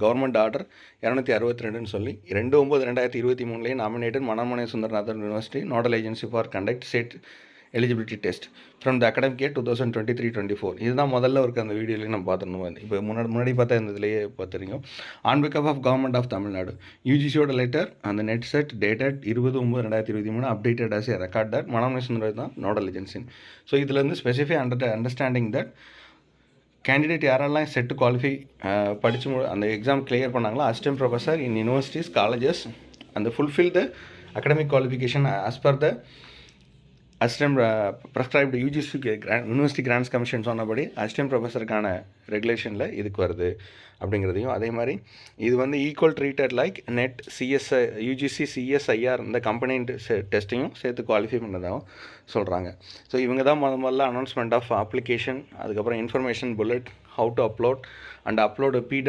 Government order 262ன்னு சொல்லி 2/9/2023 nominated Manonmaniam Sundaranathan university nodal agency for conduct state eligibility test from the academic year 2023-24. இதுதான் முதல்ல இருக்க அந்த வீடியோலையும் நம்ம பார்த்துருந்தோம். இப்போ முன்னாடி பார்த்தா இந்த இதுலேயே பார்த்துருக்கோம். ஆன் பிகாஃப் ஆஃப் கவர்மெண்ட் ஆஃப் தமிழ்நாடு யூஜிசியோட லெட்டர் அந்த NET SET dated 20/9/2023 updated as a record that Manonmaniam Sundaranathan தான் நோடல் ஏஜென்சி. ஸோ இதுலேருந்து ஸ்பெசிஃபை அண்டர்ஸ்டாண்டிங் தட் கேண்டிடேட் யாரெல்லாம் செட்டு குவாலிஃபை படித்து அந்த எக்ஸாம் கிளியர் பண்ணாங்களோ assistant professor in universities colleges அந்த fulfil the academic qualification as per the assistant prescribed UGC university grants commission சொன்னபடி அசிஸ்டன்ட் ப்ரொஃபஸருக்கான ரெகுலேஷனில் இதுக்கு வருது அப்படிங்கிறதையும், அதே மாதிரி இது வந்து equal treated like net CSI UGC CSIR இந்த கம்பெனி டெஸ்ட்டையும் சேர்த்து குவாலிஃபை பண்ணதாகவும் சொல்கிறாங்க. ஸோ இவங்க தான் முதல்ல அனௌன்ஸ்மெண்ட் ஆஃப் அப்ளிகேஷன், அதுக்கப்புறம் information bullet, how to upload and upload PW